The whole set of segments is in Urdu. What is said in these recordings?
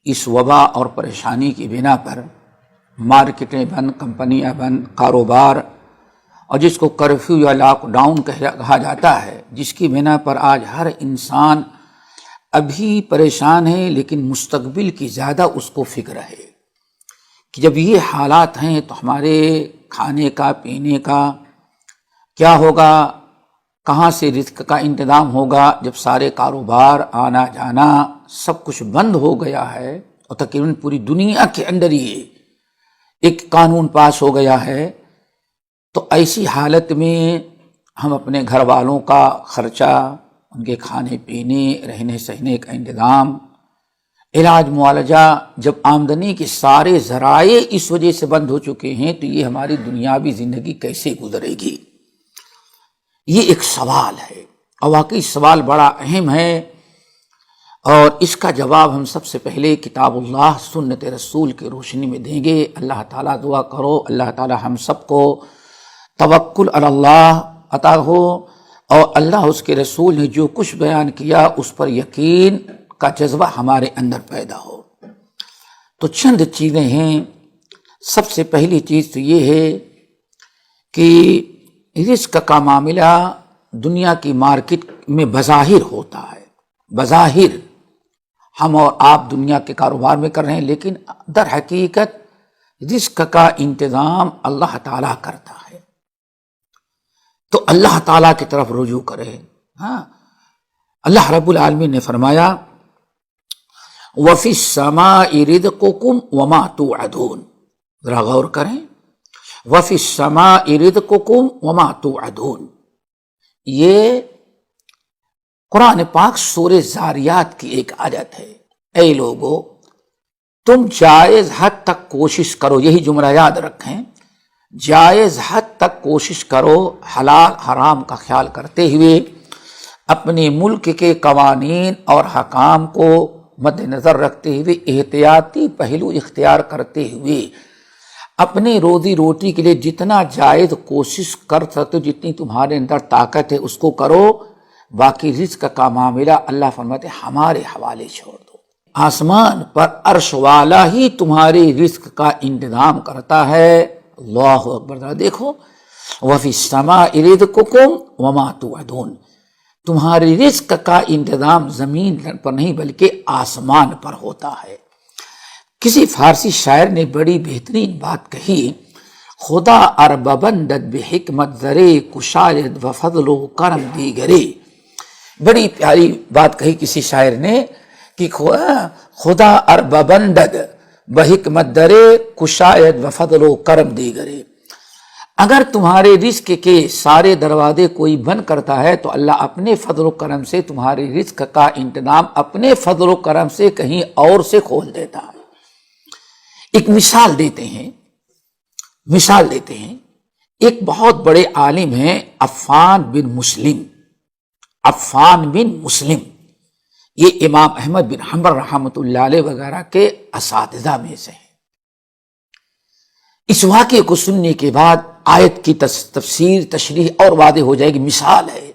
اس وبا اور پریشانی کی بنا پر مارکیٹیں بند، کمپنیاں بند، کاروبار، اور جس کو کرفیو یا لاک ڈاؤن کہا جاتا ہے، جس کی بنا پر آج ہر انسان ابھی پریشان ہے، لیکن مستقبل کی زیادہ اس کو فکر ہے کہ جب یہ حالات ہیں تو ہمارے کھانے کا، پینے کا کیا ہوگا، کہاں سے رزق کا انتظام ہوگا، جب سارے کاروبار، آنا جانا سب کچھ بند ہو گیا ہے اور تقریباً پوری دنیا کے اندر یہ ایک قانون پاس ہو گیا ہے، تو ایسی حالت میں ہم اپنے گھر والوں کا خرچہ، ان کے کھانے پینے، رہنے سہنے کا انتظام، علاج معالجہ، جب آمدنی کے سارے ذرائع اس وجہ سے بند ہو چکے ہیں تو یہ ہماری دنیاوی زندگی کیسے گزرے گی؟ یہ ایک سوال ہے، اور واقعی سوال بڑا اہم ہے، اور اس کا جواب ہم سب سے پہلے کتاب اللہ، سنت رسول کی روشنی میں دیں گے۔ اللہ تعالیٰ، دعا کرو اللہ تعالیٰ ہم سب کو توکل علی اللہ عطا ہو، اور اللہ اس کے رسول نے جو کچھ بیان کیا اس پر یقین کا جذبہ ہمارے اندر پیدا ہو۔ تو چند چیزیں ہیں۔ سب سے پہلی چیز تو یہ ہے کہ رزق کا معاملہ دنیا کی مارکیٹ میں بظاہر ہوتا ہے، بظاہر ہم اور آپ دنیا کے کاروبار میں کر رہے ہیں، لیکن در حقیقت رزق کا انتظام اللہ تعالیٰ کرتا ہے، تو اللہ تعالیٰ کی طرف رجوع کرے۔ ہاں، اللہ رب العالمین نے فرمایا وَفِي السَّمَاءِ رِزْقُكُمْ وَمَا تُوعَدُونَ، ذرا غور کریں، وَفِي السَّمَاءِ رِزْقُكُمْ وَمَا تُوعَدُونَ، یہ قرآن پاک سورہ زاریات کی ایک آیت ہے۔ اے لوگو، تم جائز حد تک کوشش کرو، یہی جملہ یاد رکھیں، جائز حد تک کوشش کرو، حلال حرام کا خیال کرتے ہوئے، اپنے ملک کے قوانین اور حکام کو مد نظر رکھتے ہوئے، احتیاطی پہلو اختیار کرتے ہوئے، اپنی روزی روٹی کے لیے جتنا جائز کوشش کر سکتے ہو، جتنی تمہارے اندر طاقت ہے اس کو کرو، باقی رزق کا معاملہ اللہ فرماتے ہمارے حوالے چھوڑ دو، آسمان پر عرش والا ہی تمہارے رزق کا انتظام کرتا ہے۔ اللہ اکبر، ذرا دیکھو، وَفِي السَّمَاءِ رِزْقُكُمْ وَمَا تُوعَدُونَ، تمہارے رزق کا انتظام زمین پر نہیں بلکہ آسمان پر ہوتا ہے۔ کسی فارسی شاعر نے بڑی بہترین بات کہی، خدا ارب بندد بحکمت زرے کشاید و فضل و کرم دیگرے، بڑی پیاری بات کہی کسی شاعر نے کہ خدا ارب بندد بحکمت درے کشاید و فضل و کرم دیگرے، اگر تمہارے رزق کے سارے دروازے کوئی بند کرتا ہے تو اللہ اپنے فضل و کرم سے تمہارے رزق کا انتظام اپنے فضل و کرم سے کہیں اور سے کھول دیتا ہے۔ ایک مثال دیتے ہیں، ایک بہت بڑے عالم ہیں عفان بن مسلم، یہ امام احمد بن حنبل رحمۃ اللہ علیہ وغیرہ کے اساتذہ میں سے ہیں۔ اس واقعے کو سننے کے بعد آیت کی تفسیر، تشریح اور واضح ہو جائے گی۔ مثال ہے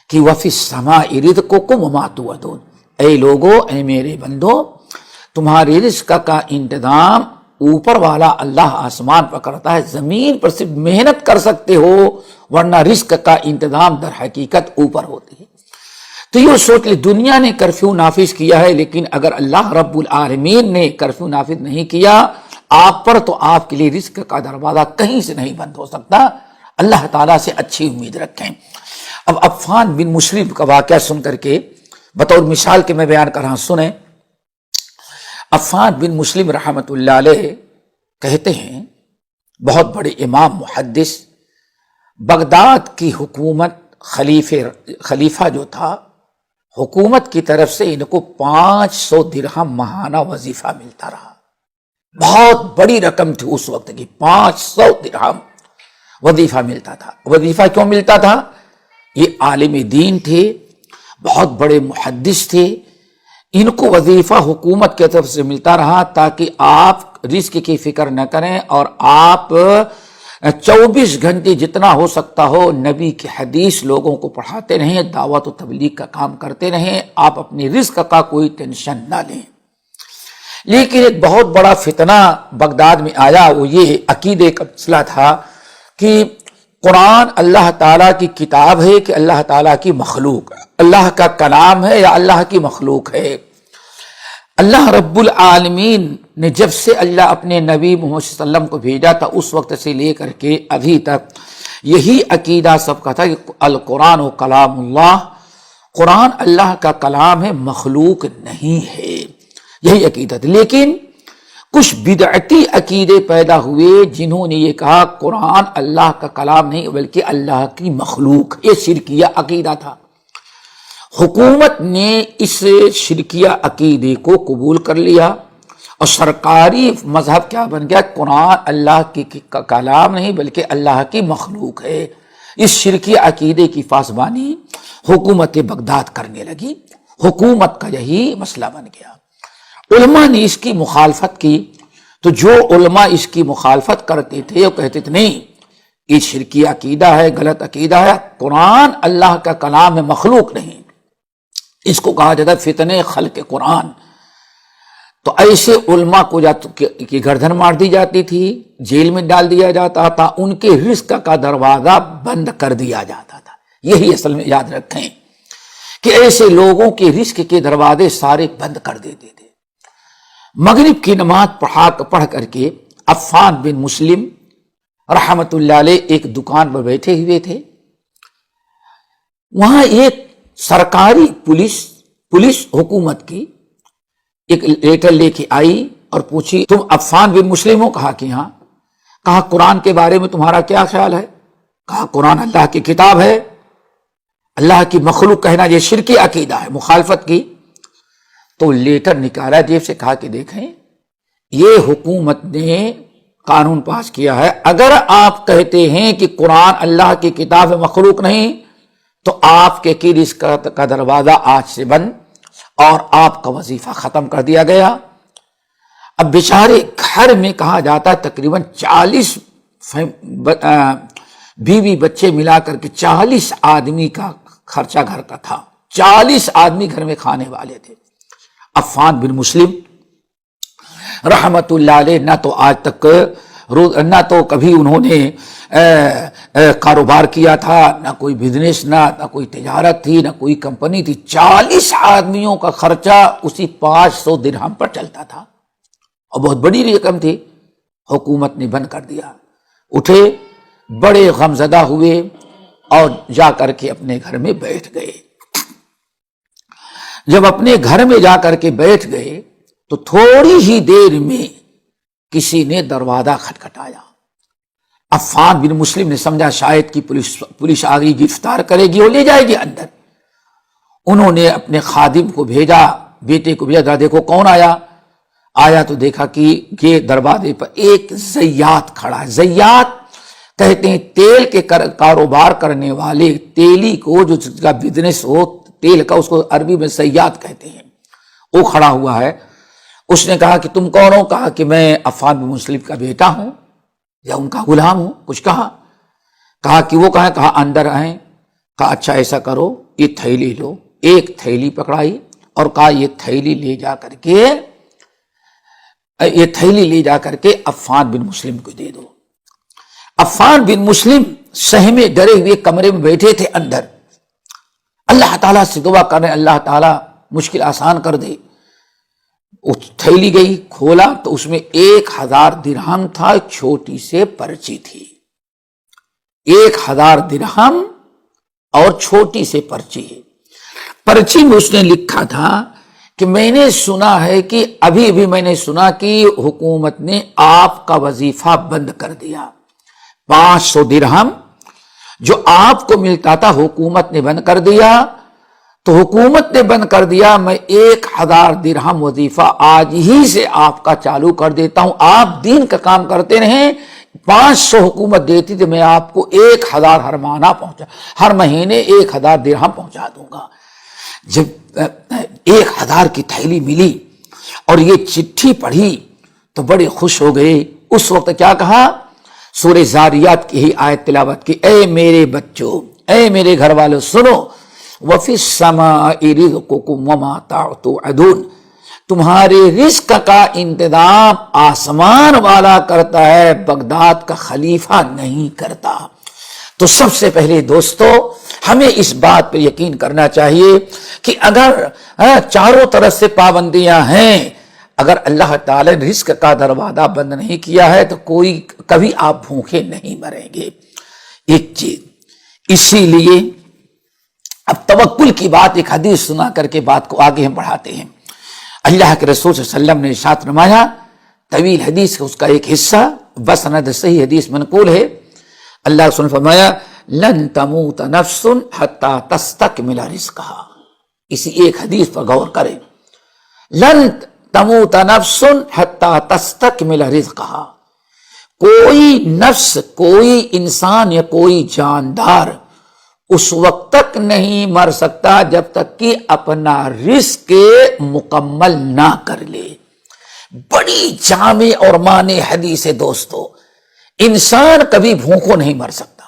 کہ وَفِي السَّمَاءِ رِزْقُكُمْ وَمَا تُوعَدُونَ، اے لوگو، اے میرے بندو، تمہارے رزق کا انتظام اوپر والا اللہ آسمان پر کرتا ہے، زمین پر صرف محنت کر سکتے ہو، ورنہ رزق کا انتظام در حقیقت اوپر ہوتی ہے۔ تو یہ سوچ لے، دنیا نے کرفیو نافذ کیا ہے، لیکن اگر اللہ رب العالمین نے کرفیو نافذ نہیں کیا آپ پر تو آپ کے لیے رزق کا دروازہ کہیں سے نہیں بند ہو سکتا۔ اللہ تعالیٰ سے اچھی امید رکھیں۔ اب عفان بن مسلم کا واقعہ سن کر کے بطور مثال کے میں بیان کر رہا ہوں، سنیں۔ عفان بن مسلم رحمۃ اللہ علیہ کہتے ہیں، بہت بڑے امام محدث، بغداد کی حکومت، خلیفہ جو تھا، حکومت کی طرف سے ان کو 500 درہم ماہانہ وظیفہ ملتا رہا۔ بہت بڑی رقم تھی اس وقت کی، 500 درہم وظیفہ ملتا تھا۔ وظیفہ کیوں ملتا تھا؟ یہ عالم دین تھے، بہت بڑے محدث تھے، ان کو وظیفہ حکومت کی طرف سے ملتا رہا تاکہ آپ رزق کی فکر نہ کریں، اور آپ 24 گھنٹے جتنا ہو سکتا ہو نبی کی حدیث لوگوں کو پڑھاتے رہیں، دعوت و تبلیغ کا کام کرتے رہیں، آپ اپنی رزق کا کوئی ٹینشن نہ لیں۔ لیکن ایک بہت بڑا فتنہ بغداد میں آیا، وہ یہ عقیدے کا مسئلہ تھا کہ قرآن اللہ تعالیٰ کی کتاب ہے کہ اللہ تعالیٰ کی مخلوق ہے، اللہ کا کلام ہے یا اللہ کی مخلوق ہے۔ اللہ رب العالمین نے جب سے اللہ اپنے نبی محمد صلی اللہ علیہ وسلم کو بھیجا تھا اس وقت سے لے کر کے ابھی تک یہی عقیدہ سب کا تھا کہ القرآن و کلام اللہ، قرآن اللہ کا کلام ہے، مخلوق نہیں ہے، یہی عقیدہ تھا۔ لیکن کچھ بدعتی عقیدے پیدا ہوئے جنہوں نے یہ کہا قرآن اللہ کا کلام نہیں بلکہ اللہ کی مخلوق، یہ شرکیہ عقیدہ تھا۔ حکومت نے اس شرکیہ عقیدے کو قبول کر لیا اور سرکاری مذہب کیا بن گیا، قرآن اللہ کی کلام نہیں بلکہ اللہ کی مخلوق ہے۔ اس شرکیہ عقیدے کی پاسبانی حکومت بغداد کرنے لگی، حکومت کا یہی مسئلہ بن گیا۔ علماء نے اس کی مخالفت کی، تو جو علماء اس کی مخالفت کرتے تھے وہ کہتے تھے نہیں، یہ شرکی عقیدہ ہے، غلط عقیدہ ہے، قرآن اللہ کا کلام ہے، مخلوق نہیں۔ اس کو کہا جاتا ہے فتنہ خلق قرآن۔ تو ایسے علماء کو کی گردن مار دی جاتی تھی، جیل میں ڈال دیا جاتا تھا، ان کے رزق کا دروازہ بند کر دیا جاتا تھا۔ یہی اصل میں یاد رکھیں کہ ایسے لوگوں کے رزق کے دروازے سارے بند کر دیتے تھے۔ مغرب کی نماز پڑھ کر کے عفان بن مسلم رحمت اللہ علیہ ایک دکان پر بیٹھے ہوئے تھے، وہاں ایک سرکاری پولیس حکومت کی ایک لیٹر لے کے آئی اور پوچھی تم عفان بن مسلم ہو؟ کہا کہ ہاں۔ کہا قرآن کے بارے میں تمہارا کیا خیال ہے؟ کہا قرآن اللہ کی کتاب ہے، اللہ کی مخلوق کہنا یہ شرکی عقیدہ ہے، مخالفت کی۔ تو لیٹر نکالا جیب سے، کہا کہ دیکھیں یہ حکومت نے قانون پاس کیا ہے، اگر آپ کہتے ہیں کہ قرآن اللہ کی کتاب ہے، مخلوق نہیں، تو آپ کے رزق کا دروازہ آج سے بند اور آپ کا وظیفہ ختم کر دیا گیا۔ اب بیچارے گھر میں کہا جاتا ہے تقریباً 40 بیوی بچے ملا کر کے 40 آدمی کا خرچہ گھر کا تھا، 40 آدمی گھر میں کھانے والے تھے۔ عفان بن مسلم رحمت اللہ علیہ نہ تو آج تک نہ تو کبھی انہوں نے کاروبار کیا تھا، نہ کوئی بزنس، نہ کوئی تجارت تھی، نہ کوئی کمپنی تھی، 40 آدمیوں کا خرچہ اسی 500 درہم پر چلتا تھا اور بہت بڑی رقم تھی۔ حکومت نے بند کر دیا، اٹھے بڑے غمزدہ ہوئے اور جا کر کے اپنے گھر میں بیٹھ گئے۔ جب اپنے گھر میں جا کر کے بیٹھ گئے تو تھوڑی ہی دیر میں کسی نے دروازہ کھٹکھٹایا۔ عفان بن مسلم نے سمجھا شاید کہ پولیس آ گئی، گرفتار کرے گی اور لے جائے گی اندر۔ انہوں نے اپنے خادم کو بھیجا، بیٹے کو بھیجا، دیکھو کون آیا تو دیکھا کہ یہ دروازے پر ایک زیات کھڑا ہے۔ زیات کہتے ہیں تیل کے کاروبار کرنے والے، تیلی کو جو کا بزنس ہو تیل کا، اس کو عربی میں زیات کہتے ہیں، وہ کھڑا ہوا ہے۔ اس نے کہا کہ تم کون ہو؟ کہا کہ میں عفان بن مسلم کا بیٹا ہوں یا ان کا غلام ہوں، کچھ کہا کہ وہ کہاں؟ کہا اندر آئیں۔ کہا اچھا ایسا کرو، یہ تھیلی لو۔ ایک تھیلی پکڑائی اور کہا یہ تھیلی لے جا کر کے عفان بن مسلم کو دے دو۔ عفان بن مسلم سہمے ڈرے ہوئے کمرے میں بیٹھے تھے اندر، اللہ تعالیٰ سے دعا کرنے اللہ تعالیٰ مشکل آسان کر دے۔ وہ تھیلی گئی، کھولا تو اس میں 1000 درہم تھا، چھوٹی سے پرچی تھی، 1000 درہم اور چھوٹی سے پرچی میں اس نے لکھا تھا کہ میں نے سنا ہے کہ ابھی میں نے سنا کہ حکومت نے آپ کا وظیفہ بند کر دیا، 500 درہم جو آپ کو ملتا تھا حکومت نے بند کر دیا۔ تو حکومت نے بند کر دیا، میں 1000 درہم وظیفہ آج ہی سے آپ کا چالو کر دیتا ہوں، آپ دین کا کام کرتے رہیں، 500 حکومت دیتی تھی، میں آپ کو 1000 ہر مہینے 1000 درہم پہنچا دوں گا۔ جب 1000 کی تھیلی ملی اور یہ چٹھی پڑھی تو بڑے خوش ہو گئے۔ اس وقت کیا کہا؟ سورہ زاریات کی ہی آیت تلاوت کی، اے میرے بچوں، اے میرے گھر والوں، سنو، وَفِي السَّمَاءِ رِزْقُكُمْ وَمَا تُوعَدُونَ، تمہارے رزق کا انتظام آسمان والا کرتا ہے، بغداد کا خلیفہ نہیں کرتا۔ تو سب سے پہلے دوستو ہمیں اس بات پر یقین کرنا چاہیے کہ اگر چاروں طرف سے پابندیاں ہیں، اگر اللہ تعالی نے رزق کا دروازہ بند نہیں کیا ہے تو کبھی آپ بھوکے نہیں مریں گے۔ ایک چیز اسی لیے اب توکل کی بات ایک حدیث سنا کر کے بات کو آگے ہم بڑھاتے ہیں۔ اللہ کے رسول صلی اللہ علیہ وسلم نے ارشاد فرمایا، طویل حدیث کا اس کا ایک حصہ بسند صحیح حدیث منقول ہے، اللہ رسول نے فرمایا لن تموت نفس حتی تستکمل رزقہا۔ اسی ایک حدیث پر غور کریں، لن تموت نفس حتی تستکمل رزقہا، کوئی نفس، کوئی انسان یا کوئی جاندار اس وقت تک نہیں مر سکتا جب تک کہ اپنا رزق مکمل نہ کر لے۔ بڑی جامع اور معنی حدیث ہے دوستو، انسان کبھی بھوکوں نہیں مر سکتا۔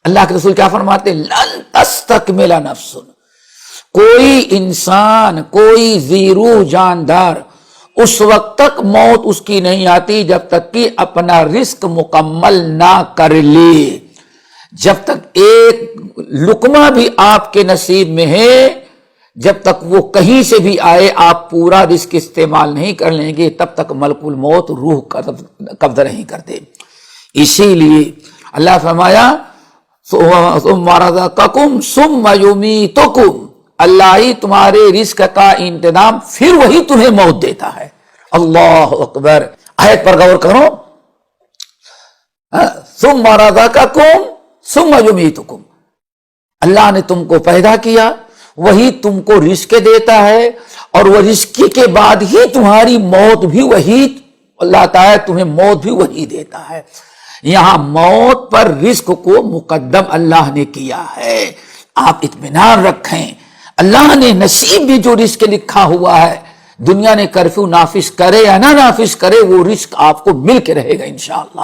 اللہ کے رسول کیا فرماتے ہیں؟ لن تستکمل نفس، کوئی انسان، کوئی ذی روح جاندار اس وقت تک موت اس کی نہیں آتی جب تک کہ اپنا رزق مکمل نہ کر لے۔ جب تک ایک لقمہ بھی آپ کے نصیب میں ہے، جب تک وہ کہیں سے بھی آئے آپ پورا رزق استعمال نہیں کر لیں گے، تب تک ملک الموت روح قبضہ نہیں کرتے۔ اسی لیے اللہ فرمایا ثم رزقکم ثم یمیتکم، اللہ ہی تمہارے رزق کا انتظام، پھر وہی تمہیں موت دیتا ہے۔ اللہ اکبر، آیت پر غور کرو، ثم رزقکم ثم یمیتکم، اللہ نے تم کو پیدا کیا، وہی تم کو رزق دیتا ہے، اور وہ رزق کے بعد ہی تمہاری موت بھی وہی، اللہ تعالیٰ تمہیں موت بھی وہی دیتا ہے۔ یہاں موت پر رزق کو مقدم اللہ نے کیا ہے۔ آپ اطمینان رکھیں، اللہ نے نصیب میں جو رزق لکھا ہوا ہے، دنیا نے کرفیو نافذ کرے یا نہ نافذ کرے، وہ رزق آپ کو مل کے رہے گا انشاءاللہ۔